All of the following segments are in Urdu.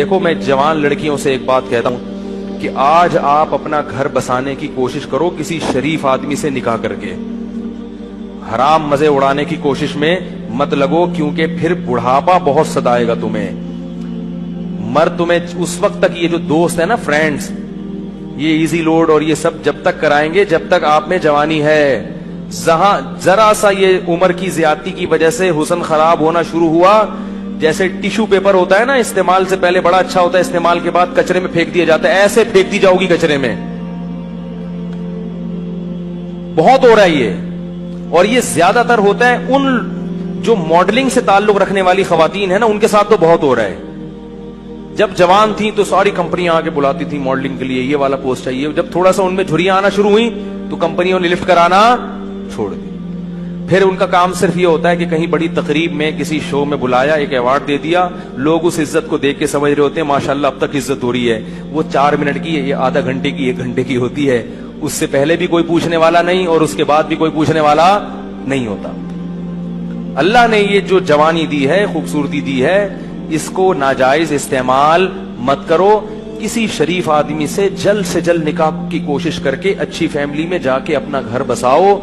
دیکھو میں جوان لڑکیوں سے ایک بات کہتا ہوں کہ آج آپ اپنا گھر بسانے کی کوشش کرو کسی شریف آدمی سے نکاح کر کے، حرام مزے اڑانے کی کوشش میں مت لگو، کیونکہ پھر بڑھاپا بہت ستائے گا تمہیں۔ مرد تمہیں اس وقت تک، یہ جو دوست ہے نا، فرینڈز، یہ ایزی لوڈ اور یہ سب جب تک کرائیں گے جب تک آپ میں جوانی ہے۔ جہاں ذرا سا یہ عمر کی زیادتی کی وجہ سے حسن خراب ہونا شروع ہوا، جیسے ٹیشو پیپر ہوتا ہے نا، استعمال سے پہلے بڑا اچھا ہوتا ہے، استعمال کے بعد کچرے میں پھینک دیا جاتا ہے، ایسے پھینک دی جاؤ گی کچرے میں۔ بہت ہو رہا ہے یہ، اور یہ زیادہ تر ہوتا ہے ان جو ماڈلنگ سے تعلق رکھنے والی خواتین ہیں نا، ان کے ساتھ تو بہت ہو رہا ہے۔ جب جوان تھیں تو ساری کمپنیاں آ کے بلاتی تھیں ماڈلنگ کے لیے، یہ والا پوسٹ چاہیے۔ جب تھوڑا سا ان میں جھریاں آنا شروع ہوئی تو کمپنیوں نے لفٹ کرانا چھوڑ دی۔ پھر ان کا کام صرف یہ ہوتا ہے کہ کہیں بڑی تقریب میں کسی شو میں بلایا، ایک ایوارڈ دے دیا، لوگ اس عزت کو دیکھ کے سمجھ رہے ہوتے ہیں ماشاءاللہ اب تک عزت ہو رہی ہے۔ وہ 4 منٹ کی، یہ آدھا گھنٹے کی، 1 گھنٹے کی ہوتی ہے، اس سے پہلے بھی کوئی پوچھنے والا نہیں اور اس کے بعد بھی کوئی پوچھنے والا نہیں ہوتا۔ اللہ نے یہ جو جوانی دی ہے، خوبصورتی دی ہے، اس کو ناجائز استعمال مت کرو۔ کسی شریف آدمی سے جلد نکاح کی کوشش کر کے اچھی فیملی میں جا کے اپنا گھر بساؤ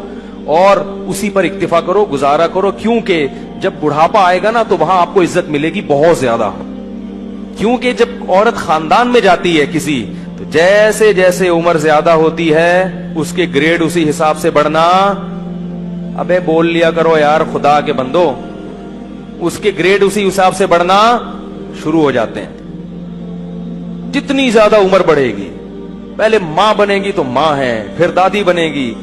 اور اسی پر اکتفا کرو، گزارا کرو، کیونکہ جب بڑھاپا آئے گا نا تو وہاں آپ کو عزت ملے گی بہت زیادہ۔ کیونکہ جب عورت خاندان میں جاتی ہے کسی، تو جیسے جیسے عمر زیادہ ہوتی ہے اس کے گریڈ اسی حساب سے بڑھنا۔ ابے بول لیا کرو یار خدا کے بندو، اس کے گریڈ اسی حساب سے بڑھنا شروع ہو جاتے ہیں۔ جتنی زیادہ عمر بڑھے گی، پہلے ماں بنے گی تو ماں ہے، پھر دادی بنے گی۔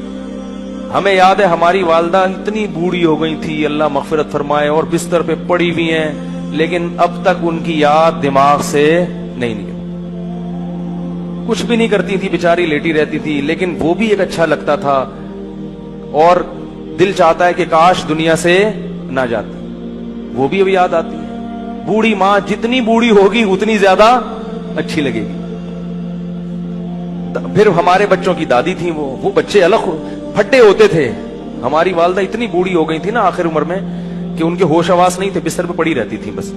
ہمیں یاد ہے ہماری والدہ اتنی بوڑھی ہو گئی تھی، اللہ مغفرت فرمائے، اور بستر پہ پڑی ہوئی ہیں، لیکن اب تک ان کی یاد دماغ سے نہیں نکلی۔ کچھ بھی نہیں کرتی تھی بیچاری، لیٹی رہتی تھی، لیکن وہ بھی ایک اچھا لگتا تھا، اور دل چاہتا ہے کہ کاش دنیا سے نہ جاتی۔ وہ بھی اب یاد آتی ہے۔ بوڑھی ماں جتنی بوڑھی ہوگی اتنی زیادہ اچھی لگے گی۔ پھر ہمارے بچوں کی دادی تھی، وہ بچے الگ پھٹے ہوتے تھے۔ ہماری والدہ اتنی بوڑھی ہو گئی تھی نا آخر عمر میں کہ ان کے ہوش حواس نہیں تھے، بستر پہ پڑی رہتی تھی، بس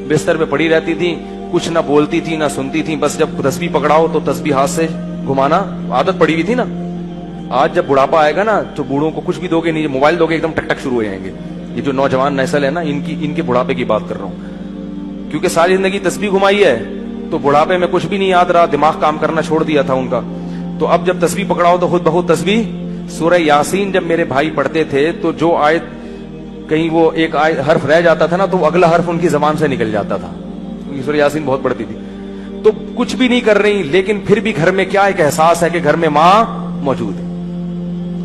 بستر پہ پڑی رہتی تھی، کچھ نہ بولتی تھی نہ سنتی تھی، بس جب تسبیح پکڑاؤ تو تسبیح ہاتھ سے گھمانا عادت پڑی ہوئی تھی نا۔ آج جب بڑھاپا آئے گا نا تو بوڑھوں کو کچھ بھی دو گے نہیں، موبائل دو گے ایک دم ٹک ٹک شروع ہو جائیں گے۔ یہ جو نوجوان نسل ہے نا، ان کے بڑھاپے کی بات کر رہا ہوں، کیونکہ ساری زندگی تسبیح گھمائی ہے تو بڑھاپے میں کچھ بھی نہیں یاد رہا، دماغ کام کرنا چھوڑ دیا تھا ان کا۔ تو اب جب تسبیح پکڑاؤ تو خود بخود تسبیح۔ سورہ یاسین جب میرے بھائی پڑھتے تھے تو جو آیت کہیں وہ ایک حرف رہ جاتا تھا نا تو اگلا حرف ان کی زبان سے نکل جاتا تھا، کیونکہ سورہ یاسین بہت پڑھتی تھی۔ تو کچھ بھی نہیں کر رہی، لیکن پھر بھی گھر میں کیا ایک احساس ہے کہ گھر میں ماں موجود ہے۔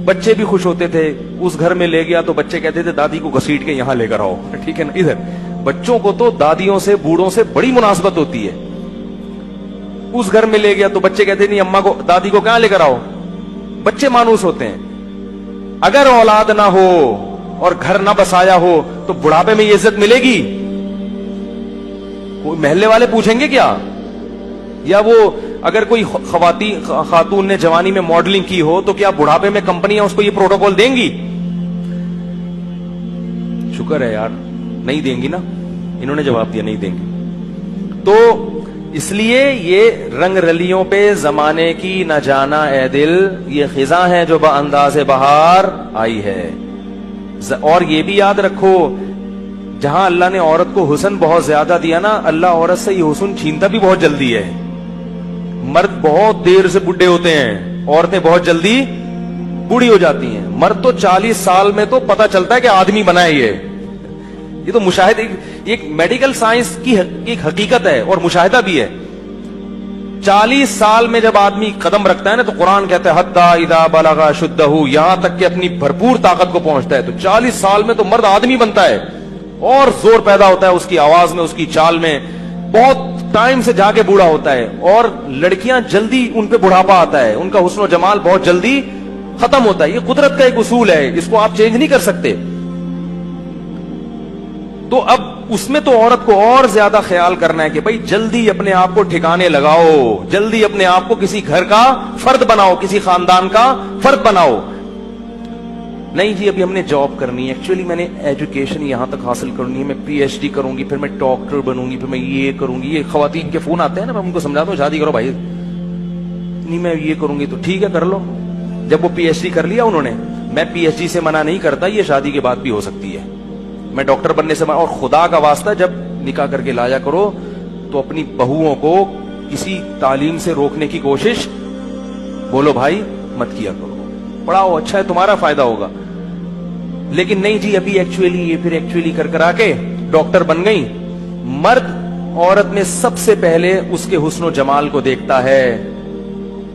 بچے بھی خوش ہوتے تھے، اس گھر میں لے گیا تو بچے کہتے تھے دادی کو گھسیٹ کے یہاں لے کر آؤ، ٹھیک ہے نا۔ ادھر بچوں کو تو دادیوں سے، بوڑھوں سے بڑی مناسبت ہوتی ہے۔ اس گھر میں لے گیا تو بچے کہتے نہیں اماں کو، دادی کو کہاں لے کر آؤ۔ بچے مانوس ہوتے ہیں۔ اگر اولاد نہ ہو اور گھر نہ بسایا ہو تو بڑھاپے میں یہ عزت ملے گی؟ کوئی محلے والے پوچھیں گے کیا؟ یا وہ اگر کوئی خاتون نے جوانی میں ماڈلنگ کی ہو تو کیا بڑھاپے میں کمپنیاں اس کو یہ پروٹوکول دیں گی؟ شکر ہے یار نہیں دیں گی نا، انہوں نے جواب دیا نہیں دیں گی۔ تو اس لیے یہ رنگ رلیوں پہ زمانے کی نہ جانا اے دل، یہ خزاں ہے جو بانداز بہار آئی ہے۔ اور یہ بھی یاد رکھو، جہاں اللہ نے عورت کو حسن بہت زیادہ دیا نا، اللہ عورت سے یہ حسن چھینتا بھی بہت جلدی ہے۔ مرد بہت دیر سے بڈھے ہوتے ہیں، عورتیں بہت جلدی بوڑھی ہو جاتی ہیں۔ مرد تو 40 سال میں تو پتہ چلتا ہے کہ آدمی بنا ہے۔ یہ تو مشاہدہ، ایک میڈیکل سائنس کی ایک حقیقت ہے اور مشاہدہ بھی ہے۔ 40 سال میں جب آدمی قدم رکھتا ہے نا تو قرآن کہتا ہے حتی اذا بلغ شدہ، یہاں تک کہ اپنی بھرپور طاقت کو پہنچتا ہے۔ تو 40 سال میں تو مرد آدمی بنتا ہے اور زور پیدا ہوتا ہے اس کی آواز میں، اس کی چال میں، بہت ٹائم سے جا کے بوڑھا ہوتا ہے۔ اور لڑکیاں جلدی ان پہ بڑھاپا آتا ہے، ان کا حسن و جمال بہت جلدی ختم ہوتا ہے۔ یہ قدرت کا ایک اصول ہے، اس کو آپ چینج نہیں کر سکتے۔ تو اب اس میں تو عورت کو اور زیادہ خیال کرنا ہے کہ بھائی جلدی اپنے آپ کو ٹھکانے لگاؤ، جلدی اپنے آپ کو کسی گھر کا فرد بناؤ، کسی خاندان کا فرد بناؤ۔ نہیں جی ابھی ہم نے جاب کرنی ہے, ایکچولی میں نے ایجوکیشن یہاں تک حاصل کرنی ہے, میں پی ایچ ڈی کروں گی, پھر میں ڈاکٹر بنوں گی, پھر میں یہ کروں گی. یہ خواتین کے فون آتے ہیں نا, میں ان کو سمجھاتا ہوں شادی کرو بھائی, نہیں میں یہ کروں گی, تو ٹھیک ہے کر لو. جب وہ پی ایچ ڈی کر لیا انہوں نے, میں پی ایچ ڈی سے منع نہیں کرتا, یہ شادی کے بعد بھی ہو سکتی ہے, میں ڈاکٹر بننے سے منع. اور خدا کا واسطہ جب نکاح کر کے لایا کرو تو اپنی بہوؤں کو کسی تعلیم سے روکنے کی کوشش بولو بھائی مت کیا کرو, پڑھاؤ اچھا ہے تمہارا فائدہ ہوگا. لیکن نہیں جی ابھی ایکچولی یہ پھر ایکچولی کر کرا کے ڈاکٹر بن گئی. مرد عورت میں سب سے پہلے اس کے حسن و جمال کو دیکھتا ہے,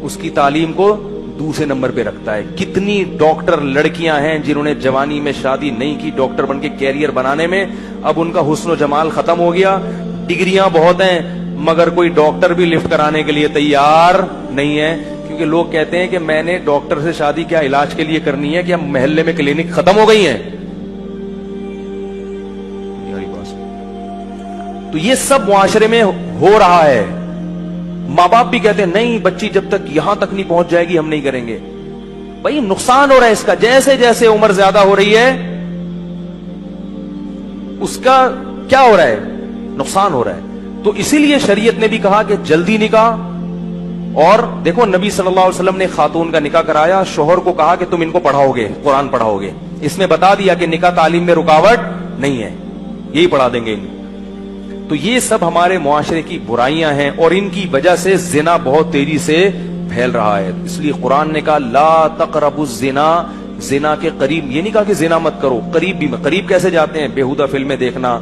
اس کی تعلیم کو دوسرے نمبر پہ رکھتا ہے. کتنی ڈاکٹر لڑکیاں ہیں جنہوں نے جوانی میں شادی نہیں کی, ڈاکٹر بن کے کیریئر بنانے میں, اب ان کا حسن و جمال ختم ہو گیا. ڈگریاں بہت ہیں مگر کوئی ڈاکٹر بھی لفٹ کرانے کے لیے تیار نہیں ہے, کیونکہ لوگ کہتے ہیں کہ میں نے ڈاکٹر سے شادی کیا علاج کے لیے کرنی ہے, کیا محلے میں کلینک ختم ہو گئی ہیں. تو یہ سب معاشرے میں ہو رہا ہے. ماں باپ بھی کہتے ہیں نہیں بچی جب تک یہاں تک نہیں پہنچ جائے گی ہم نہیں کریں گے. بھائی نقصان ہو رہا ہے اس کا, جیسے جیسے عمر زیادہ ہو رہی ہے اس کا کیا ہو رہا ہے, نقصان ہو رہا ہے. تو اسی لیے شریعت نے بھی کہا کہ جلدی نکاح. اور دیکھو نبی صلی اللہ علیہ وسلم نے خاتون کا نکاح کرایا, شوہر کو کہا کہ تم ان کو پڑھاؤ گے, قرآن پڑھاؤ گے. اس میں بتا دیا کہ نکاح تعلیم میں رکاوٹ نہیں ہے, یہی پڑھا دیں گے. تو یہ سب ہمارے معاشرے کی برائیاں ہیں اور ان کی وجہ سے زنا بہت تیزی سے پھیل رہا ہے. اس لیے قرآن نے کہا لا تقربوا الزنا, زنا کے قریب, یہ نہیں کہا کہ زنا مت کرو, قریب بھی. قریب کیسے جاتے ہیں, بیہودہ فلمیں دیکھنا,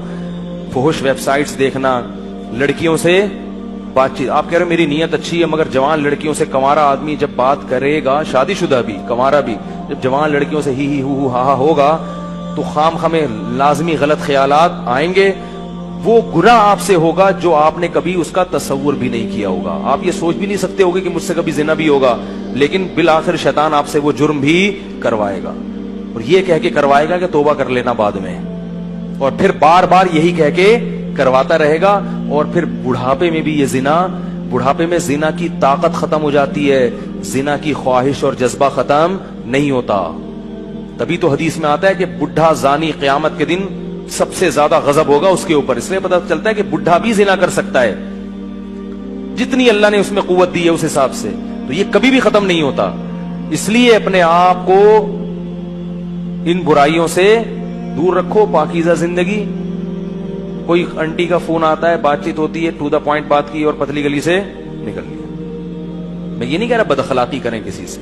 فحش ویب سائٹس دیکھنا, لڑکیوں سے بات چیت. آپ کہہ رہے میری نیت اچھی ہے مگر جوان لڑکیوں سے کنوارا آدمی جب بات کرے گا, شادی شدہ بھی کنوارا بھی, جب جوان لڑکیوں سے ہی ہو ہا ہوگا تو خام خامے لازمی غلط خیالات آئیں گے. وہ گناہ آپ سے ہوگا جو آپ نے کبھی اس کا تصور بھی نہیں کیا ہوگا. آپ یہ سوچ بھی نہیں سکتے ہوگے کہ مجھ سے کبھی زنا بھی ہوگا, لیکن بالآخر شیطان آپ سے وہ جرم بھی کروائے گا, اور یہ کہہ کے کروائے گا کہ توبہ کر لینا بعد میں, اور پھر بار بار یہی کہہ کے کرواتا رہے گا. اور پھر بڑھاپے میں بھی یہ زنا, بڑھاپے میں زنا کی طاقت ختم ہو جاتی ہے, زنا کی خواہش اور جذبہ ختم نہیں ہوتا. تبھی تو حدیث میں آتا ہے کہ بڈھا زانی قیامت کے دن سب سے زیادہ غضب ہوگا اس کے اوپر. اس لیے پتہ چلتا ہے کہ بڈھا بھی زنا کر سکتا ہے جتنی اللہ نے اس میں قوت دی ہے اس حساب سے. تو یہ کبھی بھی ختم نہیں ہوتا. اس لیے اپنے آپ کو ان برائیوں سے دور رکھو, پاکیزہ زندگی. کوئی انٹی کا فون آتا ہے, بات چیت ہوتی ہے, ٹو دا پوائنٹ بات کی اور پتلی گلی سے نکل لیا. میں یہ نہیں کہہ رہا بد اخلاقی کریں کسی سے,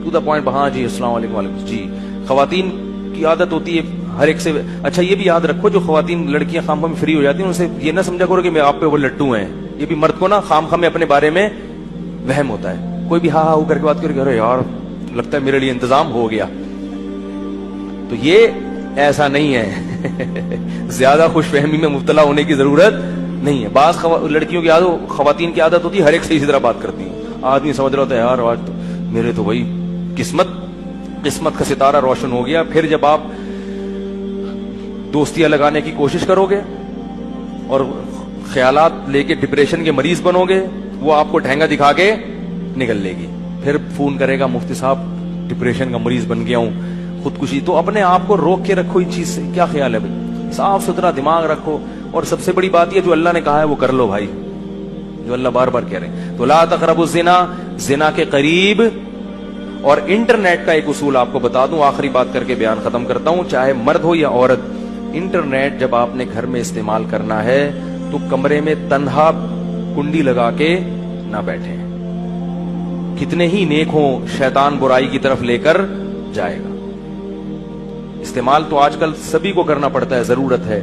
ٹو دا پوائنٹ, ہاں جی السلام علیکم وعلیکم جی. خواتین کی عادت ہوتی ہے ہر ایک سے. اچھا یہ بھی یاد رکھو جو خواتین لڑکیاں خام خام فری ہو جاتی ہیں ان سے یہ نہ سمجھا کرو کہ میں آپ پہ وہ لٹو ہیں. یہ بھی مرد کو نا خام خام اپنے بارے میں وہم ہوتا ہے. کوئی بھی ہاں ہاں کر کے بات کرے کہ یار لگتا ہے میرے لیے انتظام ہو گیا. تو یہ ایسا نہیں ہے. زیادہ خوش فہمی میں مبتلا ہونے کی ضرورت نہیں ہے. بعض لڑکیوں کی عادت, خواتین کی عادت ہوتی ہے ہر ایک سے اسی طرح بات کرتی ہیں. آدمی سمجھ رہا ہوتا ہے یار آج تو میرے تو وہی قسمت کا ستارہ روشن ہو گیا. پھر جب آپ دوستیاں لگانے کی کوشش کرو گے اور خیالات لے کے ڈپریشن کے مریض بنو گے, وہ آپ کو ٹھینگا دکھا کے نکل لے گی. پھر فون کرے گا مفتی صاحب ڈپریشن کا مریض بن گیا ہوں, خودکشی. تو اپنے آپ کو روک کے رکھو اس چیز سے. کیا خیال ہے بھائی, صاف ستھرا دماغ رکھو. اور سب سے بڑی بات یہ جو اللہ نے کہا ہے وہ کر لو بھائی, جو اللہ بار بار کہہ رہے ہیں. تو لا تقربوا الزنا, زنا کے قریب. اور انٹرنیٹ کا ایک اصول آپ کو بتا دوں, آخری بات کر کے بیان ختم کرتا ہوں, چاہے مرد ہو یا عورت. انٹرنیٹ جب آپ نے گھر میں استعمال کرنا ہے تو کمرے میں تنہا کنڈی لگا کے نہ بیٹھیں. کتنے ہی نیک ہوں شیطان برائی کی طرف لے کر جائے گا. استعمال تو آج کل سبھی کو کرنا پڑتا ہے, ضرورت ہے.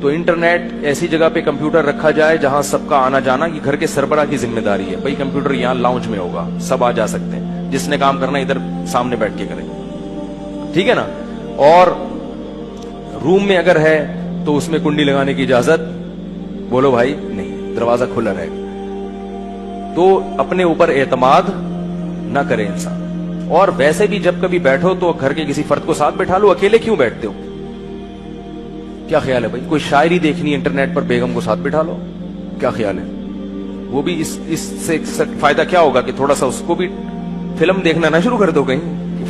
تو انٹرنیٹ ایسی جگہ پہ کمپیوٹر رکھا جائے جہاں سب کا آنا جانا, یہ گھر کے سربراہ کی ذمہ داری ہے. بھائی کمپیوٹر یہاں لاؤنج میں ہوگا, سب آ جا سکتے ہیں, جس نے کام کرنا ادھر سامنے بیٹھ کے کریں, ٹھیک ہے نا. اور روم میں اگر ہے تو اس میں کنڈی لگانے کی اجازت بولو بھائی نہیں, دروازہ کھلا رہے گا. تو اپنے اوپر اعتماد نہ کرے انسان. اور ویسے بھی جب کبھی بیٹھو تو گھر کے کسی فرد کو ساتھ بیٹھا لو, اکیلے کیوں بیٹھتے ہو. کیا خیال ہے بھائی, کوئی شاعری دیکھنی ہے انٹرنیٹ پر, بیگم کو ساتھ بٹھا لو. کیا خیال ہے, وہ بھی اس سے فائدہ کیا ہوگا کہ تھوڑا سا اس کو بھی فلم دیکھنا نہ شروع کر دو کہیں,